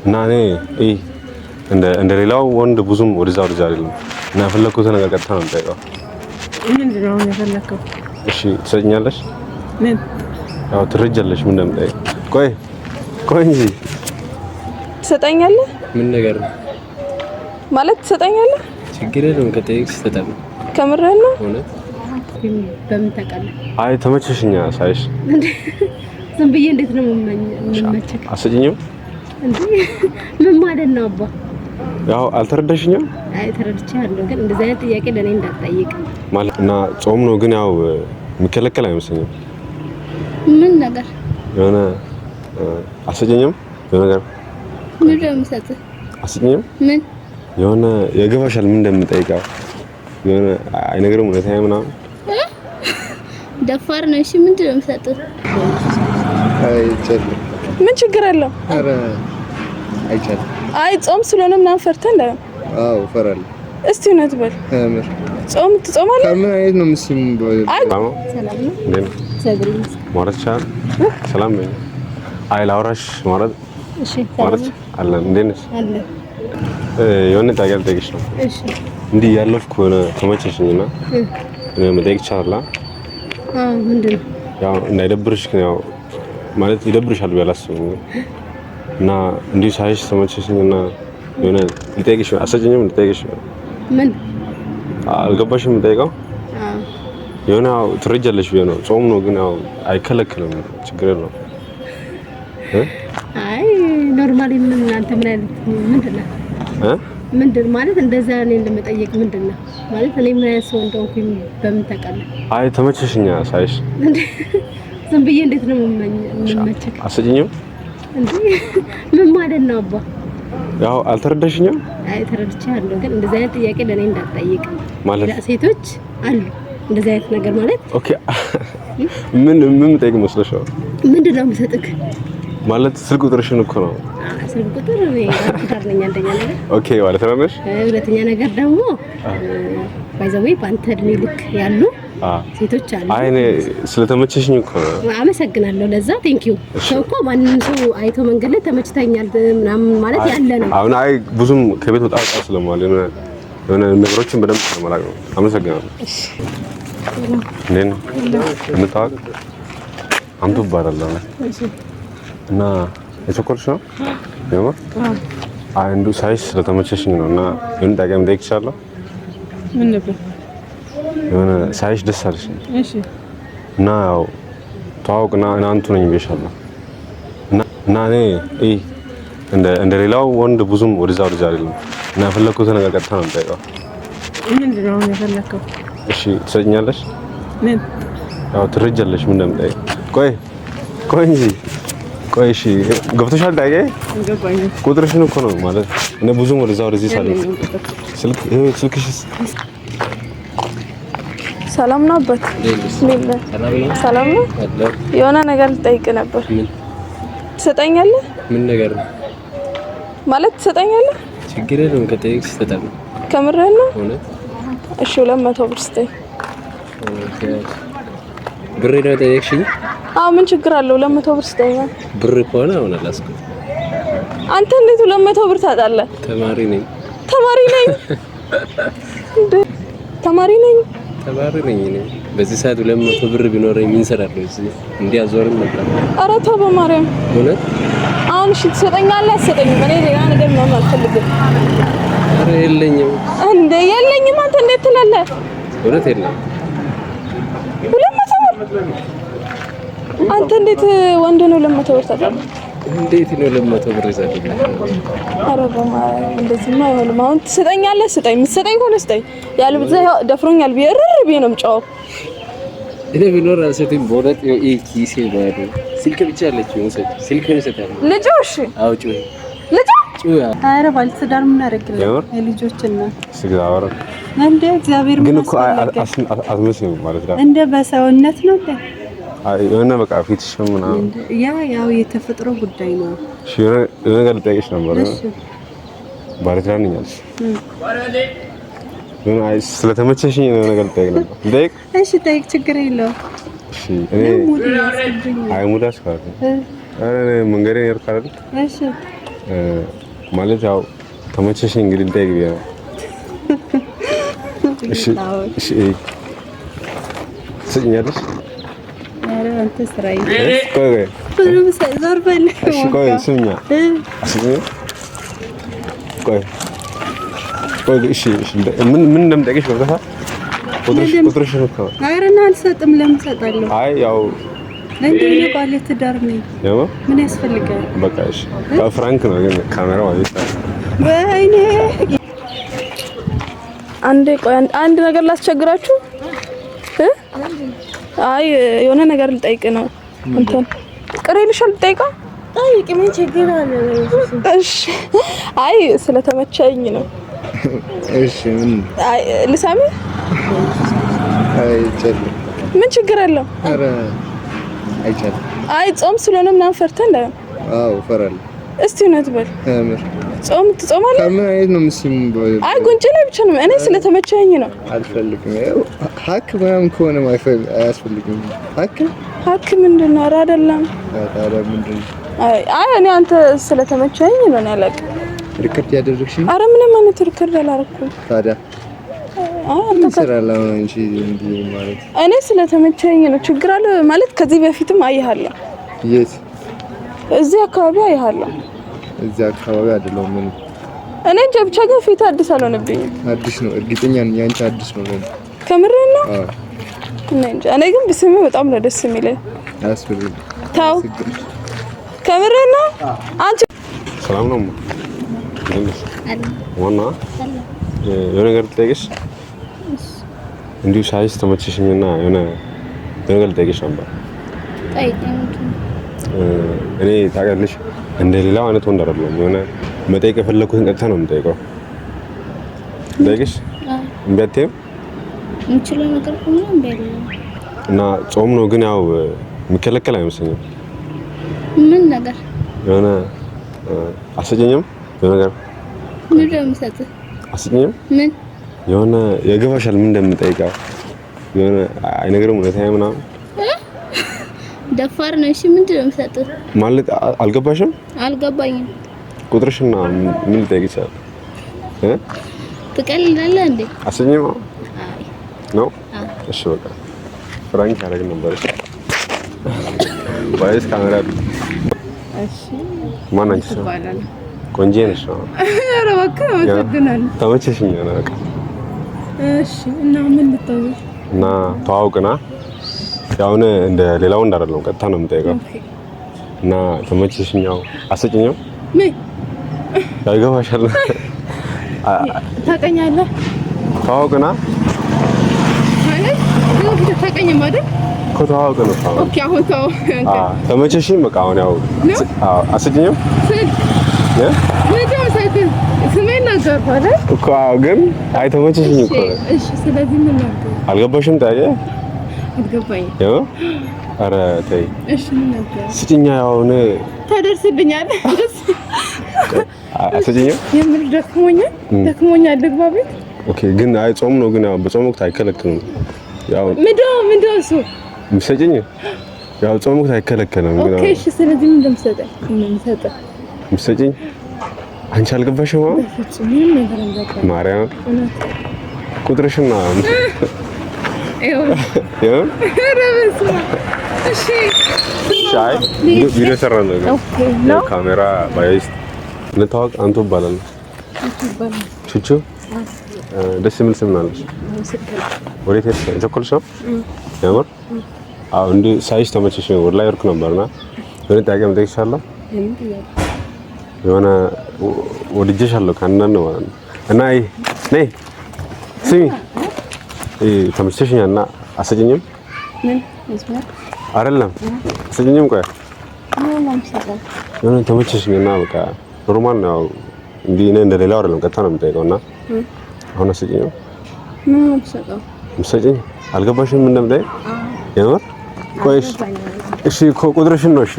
እና እኔ እንደ ሌላው ወንድ ብዙም ወደዛ አይደለም እና ፈለኩት ነገር ቀጥታ ነው የምጠይቀው። ምንድን ነው የፈለከው? እሺ ትሰጭኛለሽ? ምን ያው ትረጃለሽ? ምን እንደምጠይቅ ቆይ እንጂ ትሰጠኛለህ? ምን ነገር ማለት ትሰጠኛለህ? ችግር የለውም ከጠየቅሽ ትሰጣለህ። ከምርህ ነው? እውነት በምን ታውቃለህ? አይ ተመቸሽኛ ሳይሽ ዝም ብዬ እንዴት ነው የምመቸክ? አሰጭኝም እንዴ ምን ማለት ነው አባ? ያው አልተረዳሽኝም? አይ ተረድቻለሁ፣ ግን እንደዚህ አይነት ጥያቄ ለኔ እንዳትጠይቅ ማለት እና ጾም ነው ግን ያው የሚከለከል አይመስለኝም። ምን ነገር የሆነ አሰጭኝም ነገር ምን እንደምሰጥህ አሰጭኝም ምን የሆነ የገባሻል ምን እንደምጠይቀው የሆነ አይነገርም እውነት ምናምን ደፋር ነው። እሺ ምንድን ነው የምሰጥህ? አይቻልም። ምን ችግር አለው? ኧረ አይቻልም። አይ ጾም ስለሆነ ምናምን ፈርተህ እንዳይሆን። አዎ እፈራለሁ። እስቲ እውነት በል ከምር ጾም ትጾማለህ? ከምን አይነት ነው ምስም ሰላም ነው ሰግሪስ ማለት ቻል ሰላም ነኝ። አይ ላውራሽ ማለት እሺ ማለት አለ እንዴት ነሽ? አለ የሆነ ታገል ጠይቅሽ ነው። እሺ እንዲህ ያለፍኩ ሆነ ተመቸሽኝና መጠየቅ ይቻላል? ምንድን ነው? ያው እንዳይደብርሽ ያው ማለት ይደብርሻል ብዬ አላስብም እና እንዲሁ ሳይሽ ተመቸሽኝና የሆነ ልጠይቅሽ አሰጭኝም ልጠይቅሽ ምን አልገባሽም? የምጠይቀው የሆነ ያው ትረጃለሽ ብዬ ነው። ጾም ነው ግን ያው አይከለክልም፣ ችግር የለውም። አይ ኖርማሊ ምን አንተ ምን አይነት ምንድን ነው ምንድን ማለት እንደዛ እኔ እንደምጠይቅ ምንድን ነው ማለት እኔ ምን አይነት ሰው እንደሆንኩኝ በምን ታውቃለህ? አይ ተመቸሽኛ ሳይሽ ዝም ብዬ እንዴት ነው የምመቸክ? አሰጭኝም እንዴ ምን ማለት ነው አባ? ያው አልተረዳሽኝም? አይ ተረድቻለሁ፣ ግን እንደዚህ አይነት ጥያቄ ለኔ እንዳትጠይቅ ማለት ሴቶች አሉ እንደዚህ አይነት ነገር ማለት ኦኬ ምን ጠይቅ መስለሽ ነው? ምንድን ነው የምሰጥክ ማለት ስልክ ቁጥርሽን እኮ ነው። ስልክ ቁጥር ቁጥር ነኝ አንደኛ ነገር ኦኬ ማለት ነው። ሁለተኛ ነገር ደግሞ ባይዘዌ በአንተ እድሜ ልክ ያሉ ሴቶች አሉ። አይ እኔ ስለተመቸሽኝ እኮ አመሰግናለሁ ለዛ ቴንኪው። ሰው እኮ ማንንም ሰው አይቶ መንገድ ላይ ተመችተኛል ምናምን ማለት ያለ ነው። አሁን አይ ብዙም ከቤት ወጣ ስለማለት የሆነ ነገሮችን በደንብ ስለማላውቅ ነው። አመሰግናለሁ። ነን እንታወቅ አንቱ ባላላ እና የቸኮልሽ ነው ያማ አንዱ ሳይስ ስለተመቸሽኝ ነው እና የሆነ ዳግም ደክቻለሁ። ምን ነበር የሆነ ሳይሽ ደስ አለሽ? እሺ እና ያው ተዋውቅና እናንቱ ነኝ ብዬሻለሁ እና እኔ እንደ ሌላው ወንድ ብዙም ወደዛ አይደለም እና ፈለኩት ነገር ቀጥታ ነው የምጠይቀው። ምንድን ነው የፈለከው? እሺ ትሰጭኛለሽ? ምን ያው ትረጃለሽ? ምን እንደምጠይቅ ቆይ እንጂ ቆይ እሺ ገብቶሻል? ዳጌ ገባኝ። ቁጥርሽን እኮ ነው ማለት እኔ ብዙም ወደዚህ ሳልፍ ስልክሽ ሰላም ነው አባት? ሰላም ነው። የሆነ ነገር ልጠይቅ ነበር። ምን ትሰጠኛለህ? ምን ነገር ማለት ትሰጠኛለህ? ችግር የለውም ከጠየቅሽ ትሰጣለህ። ከምርህ ነው? እውነት እሺ 200 ብር ስጠኝ። ብር ነው የጠየቅሽኝ? አዎ ምን ችግር አለው? 200 ብር ስጠኝ። ብር ከሆነ አሁን አላስኩም። አንተ እንዴት 200 ብር ታጣለህ? ተማሪ ነኝ ተማሪ ነኝ እኔ። በዚህ ሰዓት 200 ብር ቢኖረኝ ምን እሰራለሁ? እዚህ እንዲያዞርም ነበር። ኧረ ተው በማርያም። እውነት አሁን እሺ ትሰጠኛለህ? አትሰጠኝም? እኔ ሌላ ነገር ምናምን አልፈልግም። ኧረ የለኝም። እንደ የለኝም አንተ እንዴት ትላለህ? እውነት የለም። 200 ብር አንተ እንዴት ወንድ ነው 200 ብር ታጣለህ? እንዴት ነው 200 ብር ይዛልኝ? ኧረ በማርያም እንደዚህማ አይሆንም። አሁን ትሰጠኛለህ? ስጠኝ። የምትሰጠኝ ከሆነ ስጠኝ። ያለበለዚያ ደፍሮኛል ብዬ እርር ብዬ ነው የምጫወው። እኔ ቢኖር አልሰጥም። በእውነት ኪሴ ባዶ ስልክ ብቻ አለችኝ። ስልክ ነው እሰጥሃለሁ። ልጁ እሺ አውጪ ልጁ ኧረ ባለትዳር ምን አደረግልህ? የልጆች እናት ስጋ አወራ እንደ እግዚአብሔር ምን እኮ አትመስልም ማለት ነው። እንደ በሰውነት ነው እንደ የሆነ በቃ ፊትሽ ምናምን ያው የተፈጥሮ ጉዳይ ነው። እሺ የሆነ ነገር ልጠይቅሽ ነበር። እሺ ባለትዳር ነኝ አልሽ። አይ ስለተመቸሽኝ የሆነ ነገር ልጠይቅ ነበር። ልጠይቅ? እሺ ጠይቅ፣ ችግር የለውም። እሺ እኔ ሙድ አስካለ አረ መንገሬ ይርካል። እሺ ማለት ያው ተመቸሽ እንግዲህ ልጠይቅ ቢያ እሺ እሺ ስኛለሽ ኧረ አንተ ስራዬ ቆይ ሁሉም ዞር በል እሺ ቆይ ስኛ ቆይ እሺ ምን እንደምጠይቅሽ ገብቶሻል ቁጥርሽ ነው ኧረ እና አልሰጥም ለምን እሰጣለሁ አይ ያው ለእንደኔ ባለ ትዳር ነኝ ያው ምን ያስፈልጋል በቃ እሺ ፍራንክ ነው ግን ካሜራው አይደለም ወይኔ አንድ ነገር ላስቸግራችሁ አይ የሆነ ነገር ልጠይቅ ነው እንትን ቅር ይልሻል ልጠይቀው ጠይቅ ምን ችግር አለ እሺ አይ ስለተመቸኝ ነው እሺ ምን አይ ልሳሚ አይ ጨል ምን ችግር አለው ኧረ አይቻልም አይ ጾም ስለሆነ ምናምን ፈርተህ እንደ አዎ እፈራለሁ እስቲ እውነት በል አምር ጾም ትጾማለህ ከምን አይነት ነው ምስም አይ ጉንጭ ላይ ብቻ ነው እኔ ስለተመቸኝ ነው አልፈልግም ያው ሀክ ምናምን ከሆነ አያስፈልግም ሀክ ምንድን ነው ኧረ አይደለም ታዲያ ምንድን ነው አይ እኔ አንተ ስለተመቸኝ ነው እኔ አላውቅም ሪከርድ ያደረግሽኝ ኧረ ምንም አይነት ሪከርድ አላደረኩም ታዲያ አንተ ሰራላው እንጂ እንዴ ማለት እኔ ስለተመቸኝ ነው ችግር አለ ማለት ከዚህ በፊትም አይሃለሁ የት እዚህ አካባቢ አይሃለሁ እዚህ አካባቢ አይደለም ምን እኔ እንጃ ብቻ ግን ፊት አዲስ አልሆነብኝም አዲስ ነው እርግጠኛ ነኝ ያንቺ አዲስ ነው ማለት ከምሬን ነው አዎ እኔ ግን ብስሜ በጣም ነው ደስ የሚለኝ አያስፈልግም ታው ከምሬን ነው አንቺ ሰላም ነው ዋና የሆነ ነገር ልጠይቅሽ እንዲሁ ሳይስ ተመቸሽኝና የሆነ ነገር ልጠይቅሽ ነበር እኔ ታውቂያለሽ እንደ ሌላው አይነት ወንድ አይደለም የሆነ መጠየቅ የፈለኩትን ቀጥታ ነው የምጠይቀው ልጠይቅሽ እምቢ አትይም የምችለው ነገር ከሆነ እምቢ አልልም እና ጾም ነው ግን ያው የሚከለከል አይመስለኝም ምን ነገር የሆነ አሰጨኝም የሆነ ነገር ምን እንደምሰጥህ አሰጨኝም ምን የሆነ የገባሻል ምን እንደምጠይቀው የሆነ አይነገርም እውነታዬ ምናምን ደፋር ነው እሺ ምንድን ነው የምሰጥህ ማለት አልገባሽም አልገባኝም ቁጥርሽና ምን ልጠይቅ ይችላል ትቀልዳለህ እንዴ አሰጨኝም ነው እሺ በቃ ፍራንክ ያደረግን ነበር ባይስ ካሜራ እሺ ማን አንቺ ሰው ቆንጆ ነሽ ነው ኧረ እባክህ አመሰግናለሁ ተመቸሽኝ ነው በቃ እሺ እና ምን ልትሆን እና ተዋውቅና ያው እንደ ሌላው እንዳደረለው ቀጥታ ነው የምጠይቀው እና ተመቸሽኝ ያው አሰጭኝም ምን ያገባሻል ታውቀኛለህ ተዋውቅና ማለት ነው ታውቀኝም አይደል ከተዋውቅን ነው ኦኬ አሁን ተው ተመቸሽኝ በቃ አሁን ያው አሰጭኝም ስሜን ነገርኩህ እኮ ግን አይተመቸሽኝ እኮ እሺ ስለዚህ ምን ነው አልገባሽም ታዲያ አልገባኝም ያው ኧረ ተይ እሺ ምን ነገር ስጭኛ ያውን ታደርስልኛለህ አሰጭኝም የምር ደክሞኛል ልግባ ቤት ኦኬ ግን አይ ጾም ነው ግን ያው በጾም ወቅት አይከለከልም ያው ምንድነው እሱ ምሰጭኝ ያው ጾም ወቅት አይከለከልም ግን ኦኬ እሺ ስለዚህ ምን እንደምሰጠኝ ምሰጭኝ አንቺ አልገባሽም ማርያም ቁጥርሽና እሺ ሻይ ቪዲዮ ሰራን ነው ካሜራ ባይስ እንታወቅ አንተ ይባላል ቹቹ ደስ የሚል ስም ነው ወዴት ቸኮልሽ ነው ያምር አው እንዴ ሳይሽ ተመቸሽ ወር ላይ ወርክ ነበርና ወደ ታገም ደክሻለሁ የሆነ ወድጄሻለሁ ካንናን ነው ማለት ነው እና ነይ ስሚ ተመቸሽኛልና አሰጭኝም ምን መስመር አይደለም አሰጭኝም ቆይ የሆነ ተመቸሽኝና በቃ ኖርማል ነው እንዴ እንደ ሌላው አይደለም ቀጥታ ነው የምጠይቀውና አሁን አሰጭኝም ምን መስጠው ምሰጭኝ አልገባሽም እንደምታይ የምር ቆይሽ እሺ ቁጥርሽን ነው እሺ